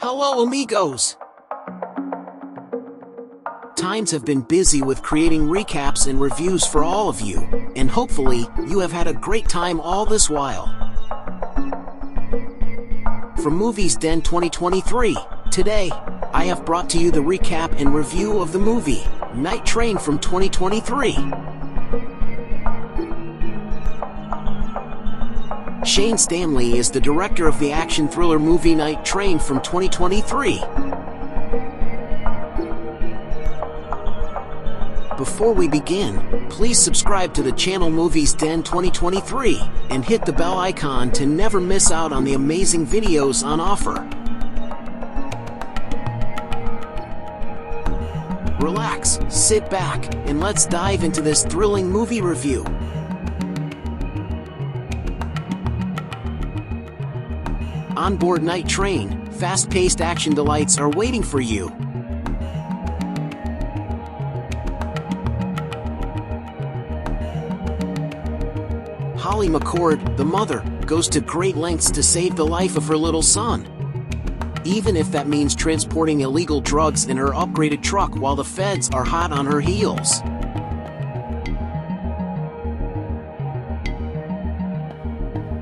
Hello amigos! Times have been busy with creating recaps and reviews for all of you, and hopefully, you have had a great time all this while. From Movies Den 2023, today, I have brought to you the recap and review of the movie, Night Train from 2023. Shane Stanley is the director of the action thriller movie Night Train from 2023. Before we begin, please subscribe to the channel Movies Den 2023 and hit the bell icon to never miss out on the amazing videos on offer. Relax, sit back, and let's dive into this thrilling movie review. On board Night Train, fast-paced action delights are waiting for you. Holly McCord, the mother, goes to great lengths to save the life of her little son, even if that means transporting illegal drugs in her upgraded truck while the feds are hot on her heels.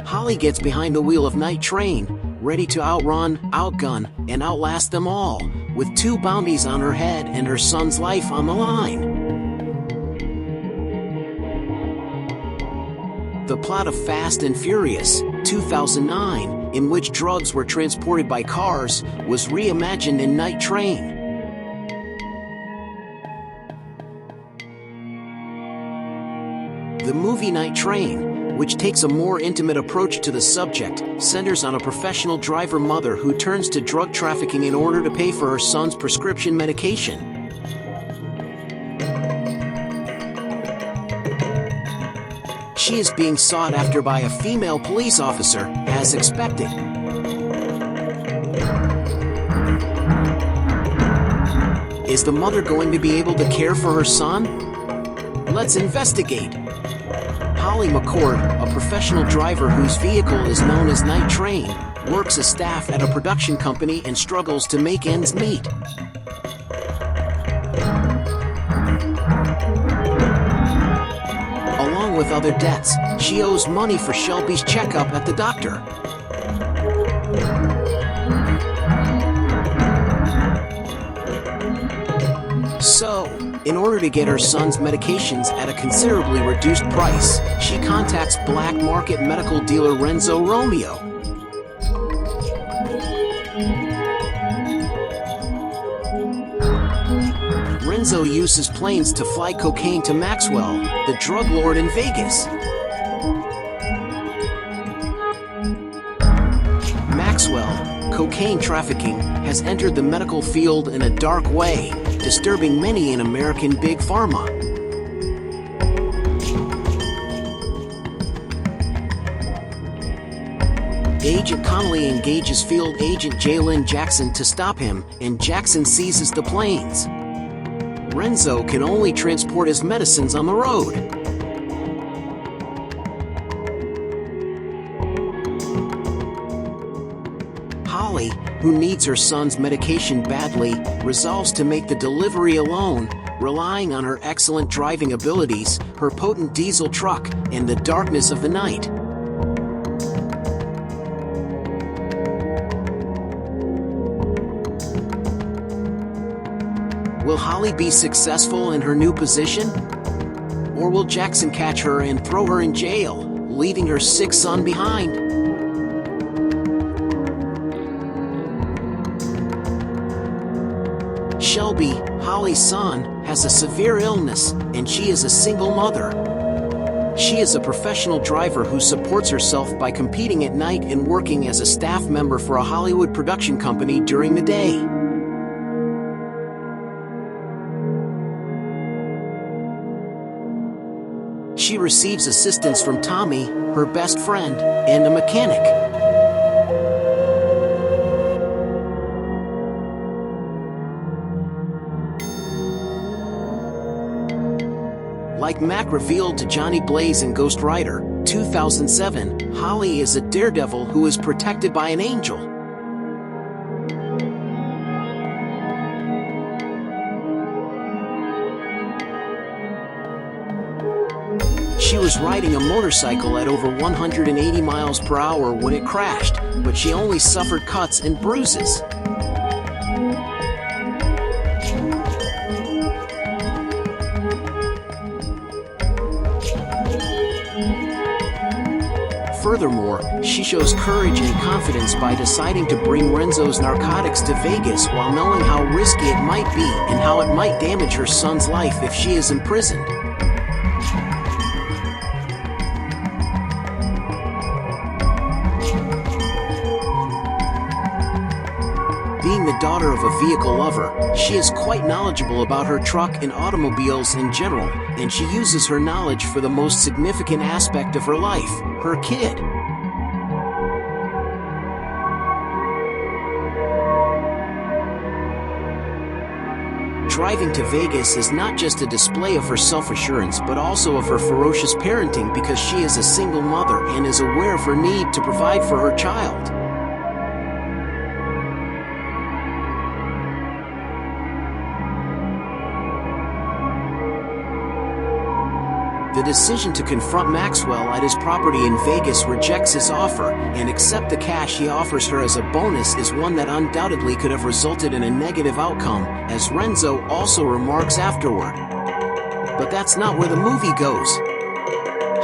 Holly gets behind the wheel of Night Train, ready to outrun, outgun, and outlast them all, with two bounties on her head and her son's life on the line. The plot of Fast and Furious, 2009, in which drugs were transported by cars, was reimagined in Night Train. The movie Night Train, which takes a more intimate approach to the subject, centers on a professional driver mother who turns to drug trafficking in order to pay for her son's prescription medication. She is being sought after by a female police officer, as expected. Is the mother going to be able to care for her son? Let's investigate. Holly McCord, a professional driver whose vehicle is known as Night Train, works as staff at a production company and struggles to make ends meet. Along with other debts, she owes money for Shelby's checkup at the doctor. So, in order to get her son's medications at a considerably reduced price, she contacts black market medical dealer Renzo Romeo. Renzo uses planes to fly cocaine to Maxwell, the drug lord in Vegas. Maxwell, cocaine trafficking, has entered the medical field in a dark way, disturbing many in American Big Pharma. Agent Connolly engages field agent Jalen Jackson to stop him, and Jackson seizes the planes. Renzo can only transport his medicines on the road. Holly, who needs her son's medication badly, resolves to make the delivery alone, relying on her excellent driving abilities, her potent diesel truck, and the darkness of the night. Will Holly be successful in her new position? Or will Jackson catch her and throw her in jail, leaving her sick son behind? Shelby, Holly's son, has a severe illness, and she is a single mother. She is a professional driver who supports herself by competing at night and working as a staff member for a Hollywood production company during the day. She receives assistance from Tommy, her best friend, and a mechanic. Like Mac revealed to Johnny Blaze in Ghost Rider, 2007, Holly is a daredevil who is protected by an angel. She was riding a motorcycle at over 180 miles per hour when it crashed, but she only suffered cuts and bruises. Furthermore, she shows courage and confidence by deciding to bring Renzo's narcotics to Vegas while knowing how risky it might be and how it might damage her son's life if she is imprisoned. Being the daughter of a vehicle lover, she is quite knowledgeable about her truck and automobiles in general, and she uses her knowledge for the most significant aspect of her life, her kid. Driving to Vegas is not just a display of her self-assurance but also of her ferocious parenting because she is a single mother and is aware of her need to provide for her child. The decision to confront Maxwell at his property in Vegas rejects his offer and accept the cash he offers her as a bonus is one that undoubtedly could have resulted in a negative outcome, as Renzo also remarks afterward. But that's not where the movie goes.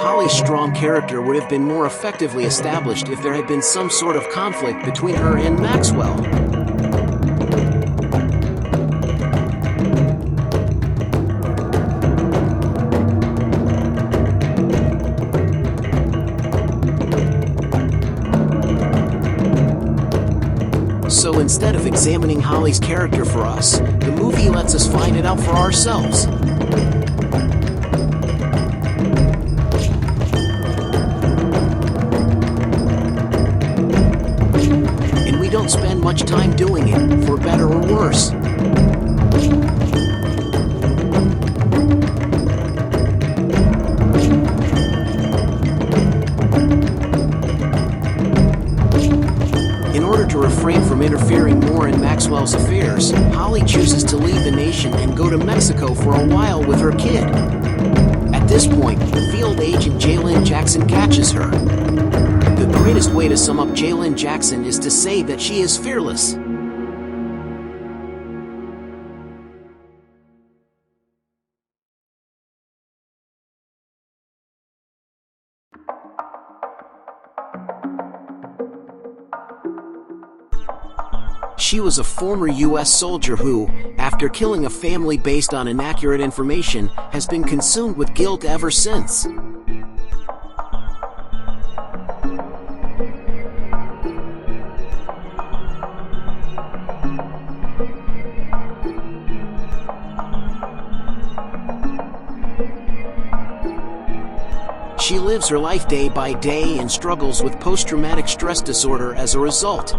Holly's strong character would have been more effectively established if there had been some sort of conflict between her and Maxwell. So instead of examining Holly's character for us, the movie lets us find it out for ourselves. And we don't spend much time doing it, for better or worse. To refrain from interfering more in Maxwell's affairs, Holly chooses to leave the nation and go to Mexico for a while with her kid. At this point, field agent Jalen Jackson catches her. The greatest way to sum up Jalen Jackson is to say that she is fearless. She was a former U.S. soldier who, after killing a family based on inaccurate information, has been consumed with guilt ever since. She lives her life day by day and struggles with post-traumatic stress disorder as a result.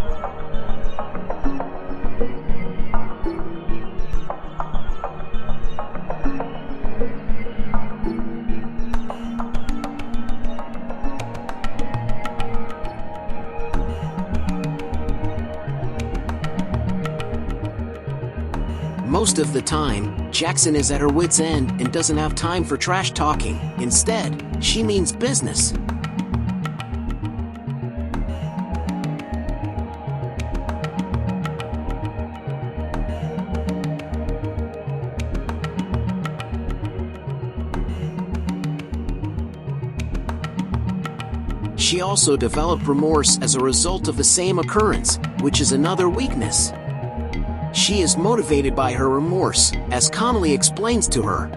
Most of the time, Jackson is at her wit's end and doesn't have time for trash talking. Instead, she means business. She also developed remorse as a result of the same occurrence, which is another weakness. She is motivated by her remorse, as Connolly explains to her.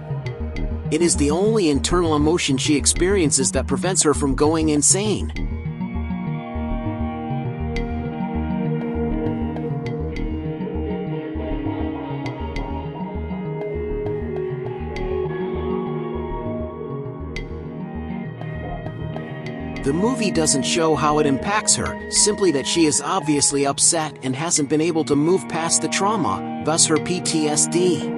It is the only internal emotion she experiences that prevents her from going insane. The movie doesn't show how it impacts her, simply that she is obviously upset and hasn't been able to move past the trauma, thus her PTSD.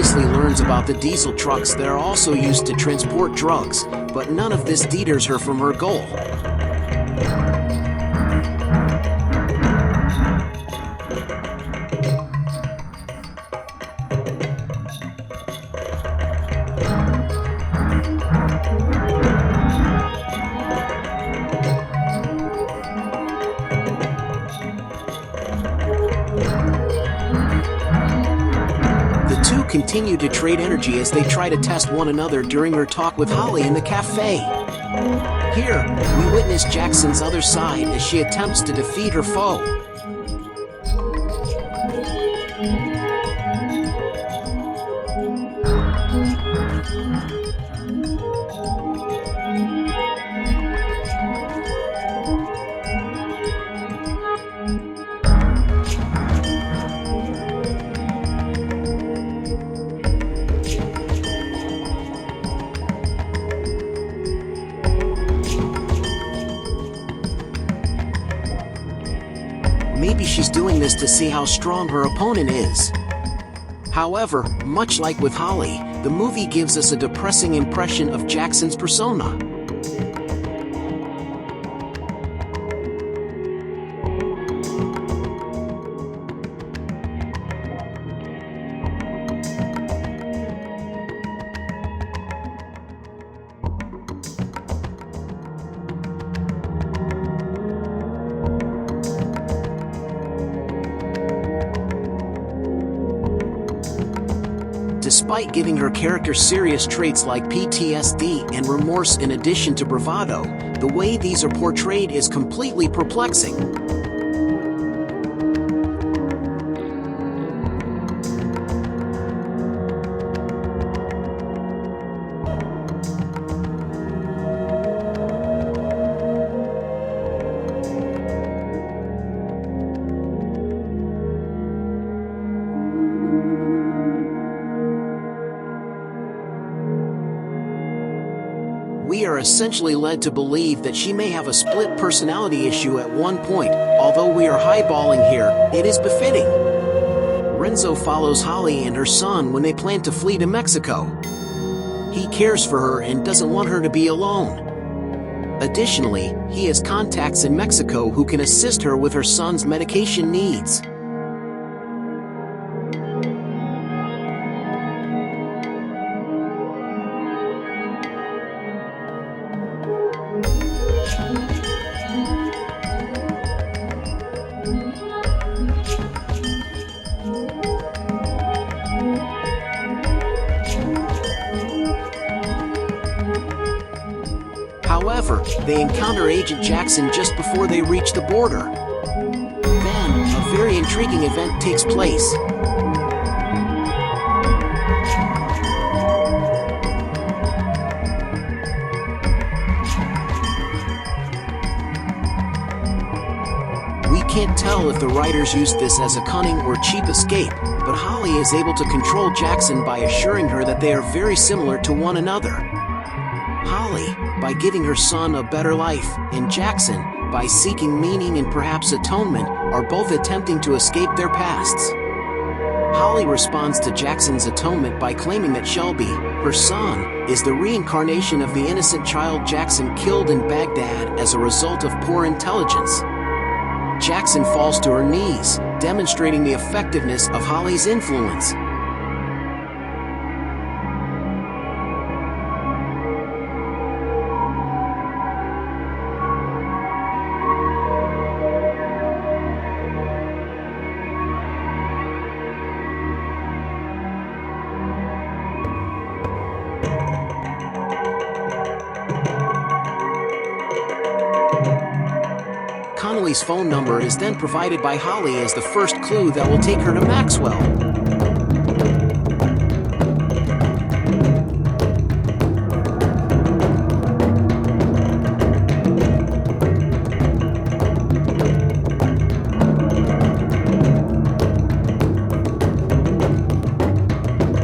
obviously learns about the diesel trucks that are also used to transport drugs, but none of this deters her from her goal. Continue to trade energy as they try to test one another during her talk with Holly in the cafe. Here, we witness Jackson's other side as she attempts to defeat her foe. Maybe she's doing this to see how strong her opponent is. However, much like with Holly, the movie gives us a depressing impression of Jackson's persona. Despite giving her character serious traits like PTSD and remorse in addition to bravado, the way these are portrayed is completely perplexing. We are essentially led to believe that she may have a split personality issue at one point. Although we are highballing here, it is befitting. Renzo follows Holly and her son when they plan to flee to Mexico. He cares for her and doesn't want her to be alone. Additionally, he has contacts in Mexico who can assist her with her son's medication needs. However, they encounter Agent Jackson just before they reach the border. Then, a very intriguing event takes place. We can't tell if the writers used this as a cunning or cheap escape, but Holly is able to control Jackson by assuring her that they are very similar to one another. Holly, by giving her son a better life, and Jackson, by seeking meaning and perhaps atonement, are both attempting to escape their pasts. Holly responds to Jackson's atonement by claiming that Shelby, her son, is the reincarnation of the innocent child Jackson killed in Baghdad as a result of poor intelligence. Jackson falls to her knees, demonstrating the effectiveness of Holly's influence. Connolly's phone number is then provided by Holly as the first clue that will take her to Maxwell.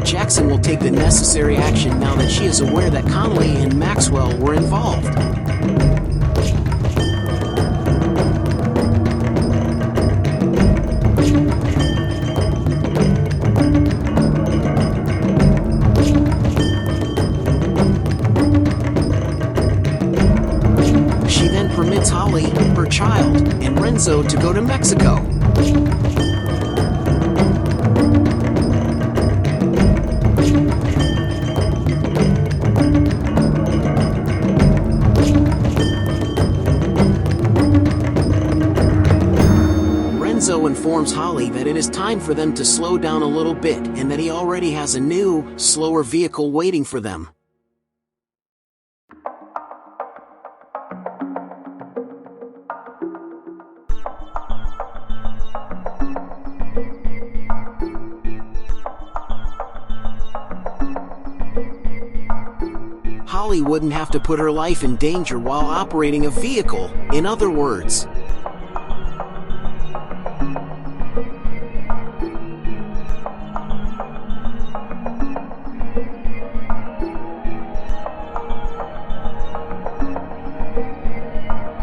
Jackson will take the necessary action now that she is aware that Connolly and Maxwell were involved. permits Holly, her child, and Renzo to go to Mexico. Renzo informs Holly that it is time for them to slow down a little bit and that he already has a new, slower vehicle waiting for them. Holly wouldn't have to put her life in danger while operating a vehicle, in other words.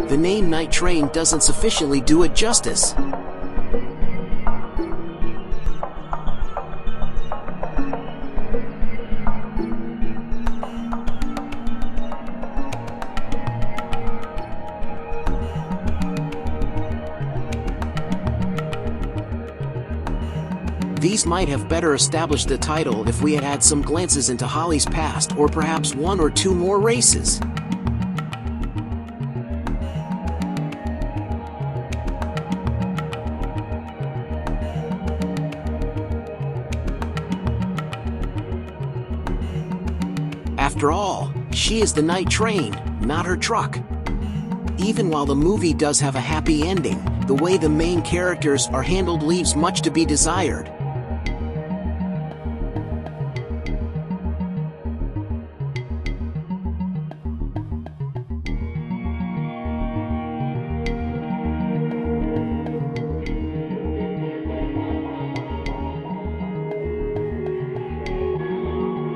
The name Night Train doesn't sufficiently do it justice. These might have better established the title if we had had some glances into Holly's past or perhaps one or two more races. After all, she is the Night Train, not her truck. Even while the movie does have a happy ending, the way the main characters are handled leaves much to be desired.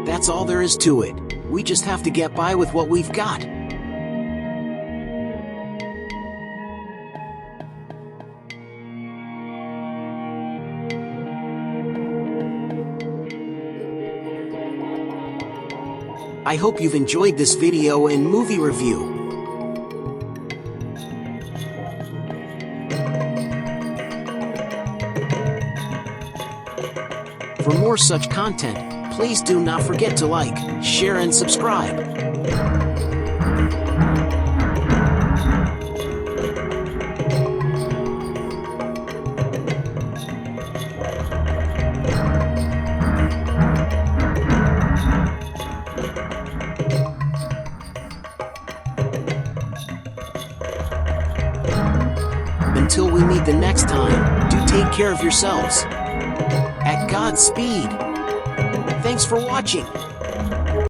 That's all there is to it. We just have to get by with what we've got. I hope you've enjoyed this video and movie review. For more such content, please do not forget to like, share and subscribe. Until we meet the next time, do take care of yourselves. At Godspeed. Thanks for watching.